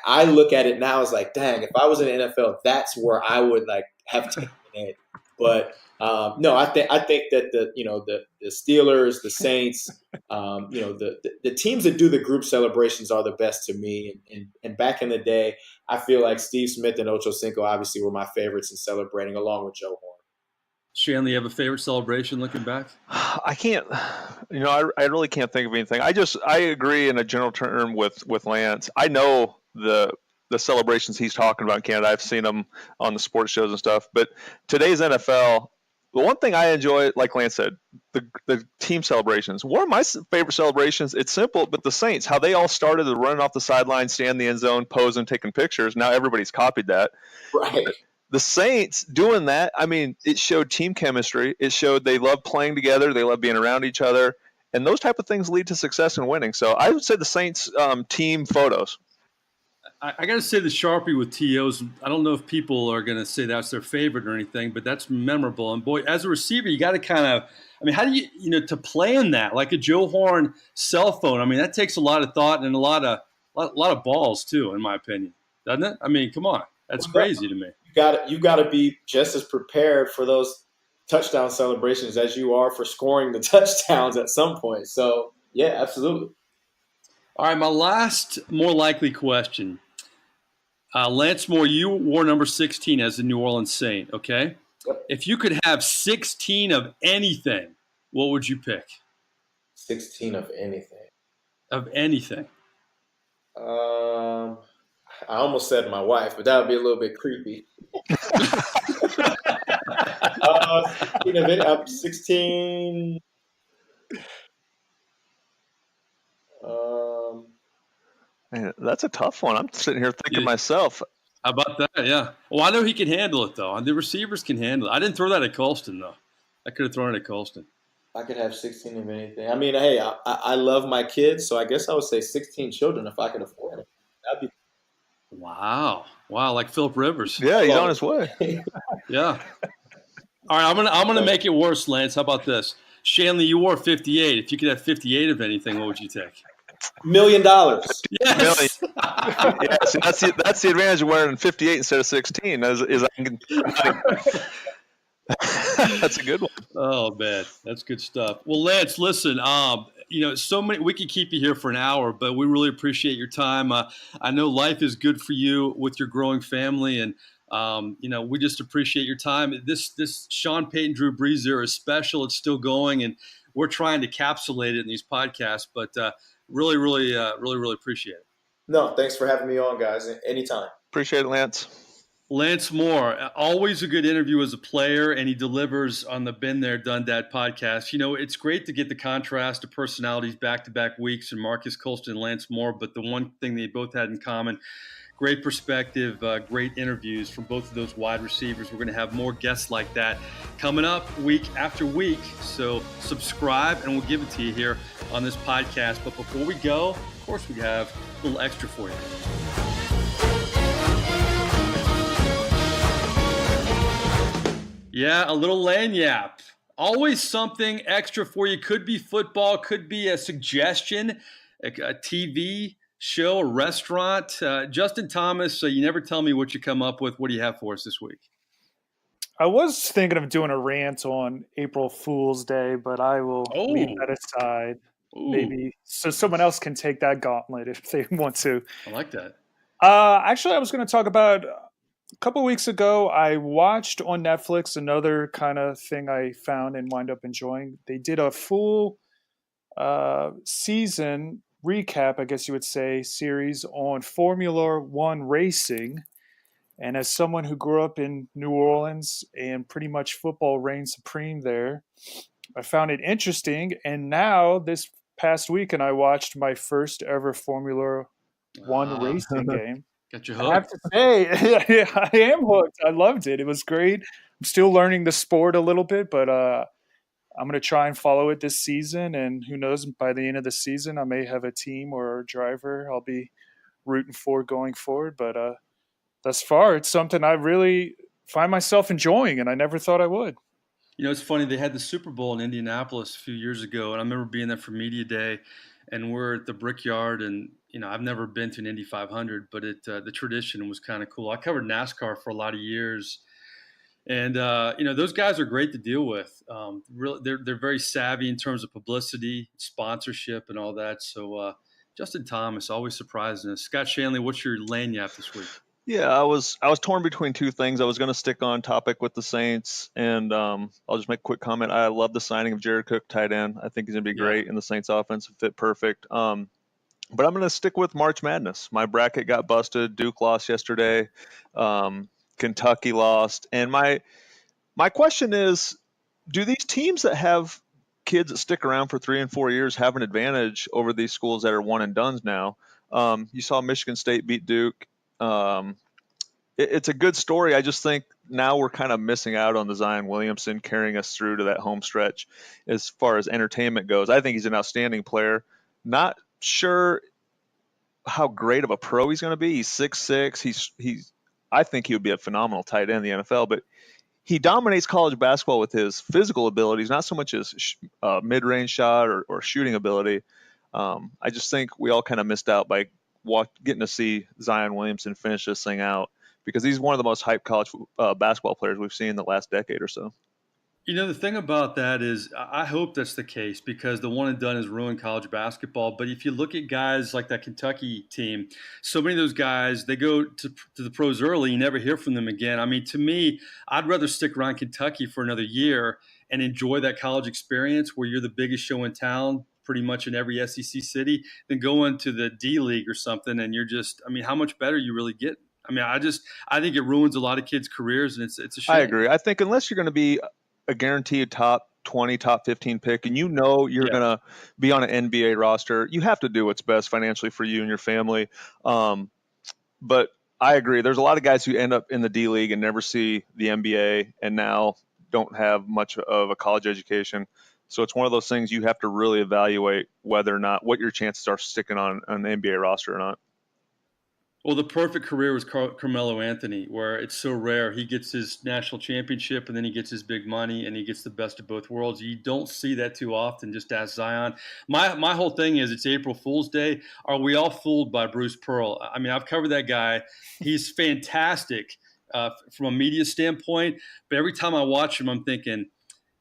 I look at it now as like, dang, if I was in the NFL, that's where I would like have taken it. But no, I think that the Steelers, the Saints, the teams that do the group celebrations are the best to me. And back in the day, I feel like Steve Smith and Ocho Cinco obviously were my favorites in celebrating, along with Joe Horn. Shanle, you have a favorite celebration looking back? I can't, I really can't think of anything. I agree in a general term with Lance. I know the celebrations he's talking about in Canada. I've seen them on the sports shows and stuff. But today's NFL, the one thing I enjoy, like Lance said, the team celebrations. One of my favorite celebrations, it's simple, but the Saints, how they all started running off the sideline, stand in the end zone, posing, taking pictures. Now everybody's copied that. Right. The Saints doing that, I mean, it showed team chemistry. It showed they love playing together. They love being around each other. And those type of things lead to success and winning. So I would say the Saints team photos. I got to say the Sharpie with TOs, I don't know if people are going to say that's their favorite or anything, but that's memorable. And boy, as a receiver, you got to kind of, how do you, to plan that like a Joe Horn cell phone? That takes a lot of thought and a lot of balls too, in my opinion, doesn't it? Come on, that's crazy to me. You got to be just as prepared for those touchdown celebrations as you are for scoring the touchdowns at some point. So yeah, absolutely. All right, my last more likely question. Lance Moore, you wore number 16 as a New Orleans Saint, okay? Yep. If you could have 16 of anything, what would you pick 16 of anything. of anything? I almost said my wife, but that would be a little bit creepy. 16 of it, 16. Man, that's a tough one. I'm sitting here thinking Yeah. myself. How about that? Yeah. Well, I know he can handle it, though. The receivers can handle it. I didn't throw that at Colston, though. I could have thrown it at Colston. I could have 16 of anything. I mean, hey, I love my kids, so I guess I would say 16 children if I could afford it. That'd be Wow, like Philip Rivers. Yeah, he's on his way. Yeah. All right, I'm gonna make it worse, Lance. How about this? Shanle, you wore 58. If you could have 58 of anything, what would you take? $1 million. Yes. Yeah, see, that's the advantage of wearing 58 instead of 16. Is I can, that's a good one. Oh man, that's good stuff. Well, Lance, listen, so many. We could keep you here for an hour, but we really appreciate your time. I know life is good for you with your growing family, and we just appreciate your time. This Sean Payton Drew Brees era is special. It's still going, and we're trying to capsulate it in these podcasts. But really appreciate it. No, thanks for having me on, guys. Anytime. Appreciate it, Lance. Lance Moore, always a good interview as a player, and he delivers on the Been There, Done That podcast. It's great to get the contrast of personalities back-to-back weeks and Marcus Colston and Lance Moore, but the one thing they both had in common, great perspective, great interviews from both of those wide receivers. We're going to have more guests like that coming up week after week, so subscribe, and we'll give it to you here on this podcast. But before we go, of course, we have a little extra for you. Yeah, a little lanyap. Always something extra for you. Could be football, could be a suggestion, a TV show, a restaurant. Justin Thomas, you never tell me what you come up with. What do you have for us this week? I was thinking of doing a rant on April Fool's Day, but I will leave that aside. Ooh. Maybe so someone else can take that gauntlet if they want to. I like that. Actually, I was going to talk about a couple of weeks ago, I watched on Netflix another kind of thing I found and wind up enjoying. They did a full season recap, I guess you would say, series on Formula One racing. And as someone who grew up in New Orleans and pretty much football reigned supreme there, I found it interesting. And now this past weekend, I watched my first ever Formula One racing game. Got you hooked. I have to say, I am hooked. I loved it. It was great. I'm still learning the sport a little bit, but I'm going to try and follow it this season. And who knows, by the end of the season, I may have a team or a driver I'll be rooting for going forward. But thus far, it's something I really find myself enjoying, and I never thought I would. It's funny. They had the Super Bowl in Indianapolis a few years ago, and I remember being there for Media Day, and we're at the Brickyard, and I've never been to an Indy 500, but the tradition was kind of cool. I covered NASCAR for a lot of years, and those guys are great to deal with. They're very savvy in terms of publicity, sponsorship, and all that. So Justin Thomas always surprising us. Scott Shanle, what's your lanyap this week? Yeah, I was torn between two things. I was going to stick on topic with the Saints, and I'll just make a quick comment. I love the signing of Jared Cook, tight end. I think he's going to be great in the Saints offense, fit perfect. But I'm going to stick with March Madness. My bracket got busted. Duke lost yesterday. Kentucky lost. And my question is, do these teams that have kids that stick around for 3 and 4 years have an advantage over these schools that are one and dones now? You saw Michigan State beat Duke. It's a good story. I just think now we're kind of missing out on the Zion Williamson carrying us through to that home stretch as far as entertainment goes. I think he's an outstanding player. Not sure how great of a pro he's going to be. He's 6'6". I think he would be a phenomenal tight end in the NFL, but he dominates college basketball with his physical abilities, not so much his mid-range shot or shooting ability. I just think we all kind of missed out by getting to see Zion Williamson finish this thing out, because he's one of the most hyped college basketball players we've seen in the last decade or so. The thing about that is I hope that's the case, because the one and done has ruined college basketball. But if you look at guys like that Kentucky team, so many of those guys, they go to the pros early. You never hear from them again. I mean, to me, I'd rather stick around Kentucky for another year and enjoy that college experience where you're the biggest show in town pretty much in every SEC city, than go into the D League or something and you're just, I mean, how much better you really get. I mean, I think it ruins a lot of kids' careers, and it's a shame. I agree. I think unless you're going to be a guaranteed top 20, top 15 pick, and you know you're going to be on an NBA roster, you have to do what's best financially for you and your family. But I agree. There's a lot of guys who end up in the D League and never see the NBA, and now don't have much of a college education. So it's one of those things you have to really evaluate whether or not what your chances are sticking on an NBA roster or not. Well, the perfect career was Carmelo Anthony, where it's so rare. He gets his national championship, and then he gets his big money, and he gets the best of both worlds. You don't see that too often. Just ask Zion. My whole thing is, it's April Fool's Day. Are we all fooled by Bruce Pearl? I mean, I've covered that guy. He's fantastic from a media standpoint, but every time I watch him, I'm thinking,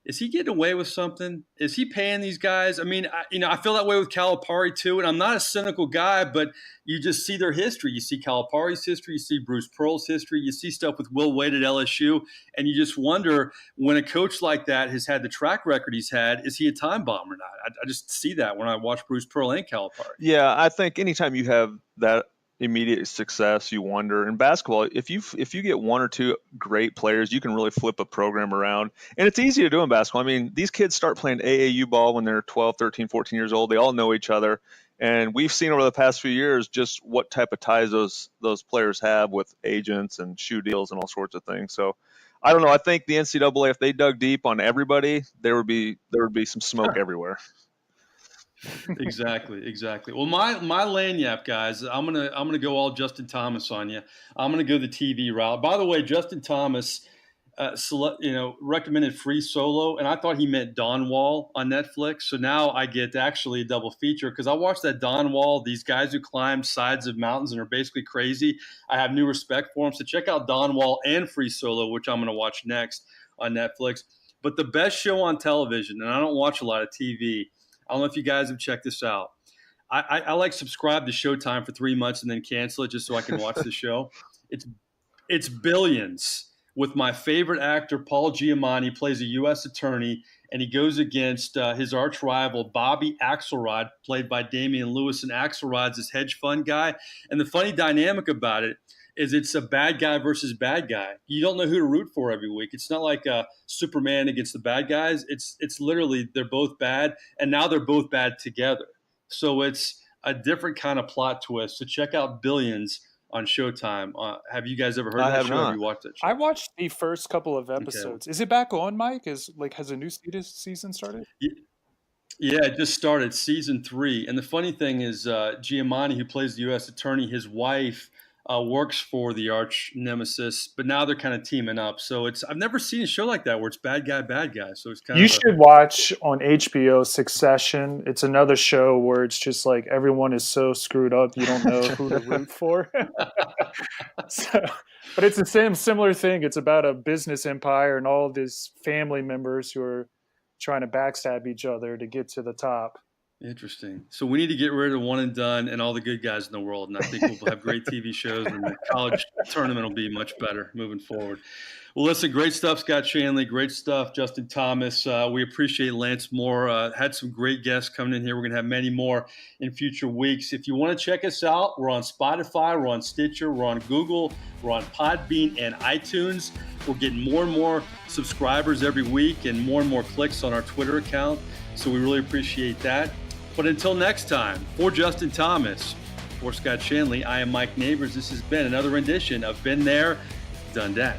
is he getting away with something? Is he paying these guys? I mean, I feel that way with Calipari too. And I'm not a cynical guy, but you just see their history. You see Calipari's history. You see Bruce Pearl's history. You see stuff with Will Wade at LSU. And you just wonder, when a coach like that has had the track record he's had, is he a time bomb or not? I just see that when I watch Bruce Pearl and Calipari. Yeah, I think anytime you have that immediate success, you wonder. In basketball, if you get one or two great players, you can really flip a program around. And it's easy to do in basketball. I mean, these kids start playing AAU ball when they're 12, 13, 14 years old. They all know each other. And we've seen over the past few years just what type of ties those players have with agents and shoe deals and all sorts of things. So I don't know. I think the NCAA, if they dug deep on everybody, there would be some smoke everywhere. Exactly. Well, my lanyap, guys, I'm gonna go all Justin Thomas on you. I'm gonna go the TV route. By the way, Justin Thomas, recommended Free Solo, and I thought he meant Dawn Wall on Netflix. So now I get actually a double feature, because I watched that Dawn Wall. These guys who climb sides of mountains and are basically crazy. I have new respect for them. So check out Dawn Wall and Free Solo, which I'm gonna watch next on Netflix. But the best show on television, and I don't watch a lot of TV. I don't know if you guys have checked this out. I like subscribe to Showtime for 3 months and then cancel it just so I can watch the show. It's Billions, with my favorite actor, Paul Giamatti, plays a U.S. attorney, and he goes against his arch rival, Bobby Axelrod, played by Damian Lewis. And Axelrod's this hedge fund guy. And the funny dynamic about it is it's a bad guy versus bad guy. You don't know who to root for every week. It's not like Superman against the bad guys. It's literally they're both bad, and now they're both bad together. So it's a different kind of plot twist. So check out Billions on Showtime. Have you guys ever heard of that show? Have you watched it? I watched the first couple of episodes. Okay. Is it back on, Mike? Has a new season started? Yeah, it just started, season 3. And the funny thing is, Giamatti, who plays the U.S. attorney, his wife works for the arch nemesis, but now they're kind of teaming up. So I've never seen a show like that where it's bad guy. So it's kind of. You should watch on HBO Succession. It's another show where it's just like everyone is so screwed up you don't know who to root for. But it's the similar thing. It's about a business empire and all of these family members who are trying to backstab each other to get to the top. Interesting. So we need to get rid of one and done and all the good guys in the world. And I think we'll have great TV shows, and the college tournament will be much better moving forward. Well, listen, great stuff, Scott Shanle. Great stuff, Justin Thomas. We appreciate Lance Moore. Had some great guests coming in here. We're going to have many more in future weeks. If you want to check us out, we're on Spotify, we're on Stitcher, we're on Google, we're on Podbean and iTunes. We're getting more and more subscribers every week and more clicks on our Twitter account. So we really appreciate that. But until next time, for Justin Thomas, for Scott Shanle, I am Mike Nabors. This has been another rendition of Been There, Done That.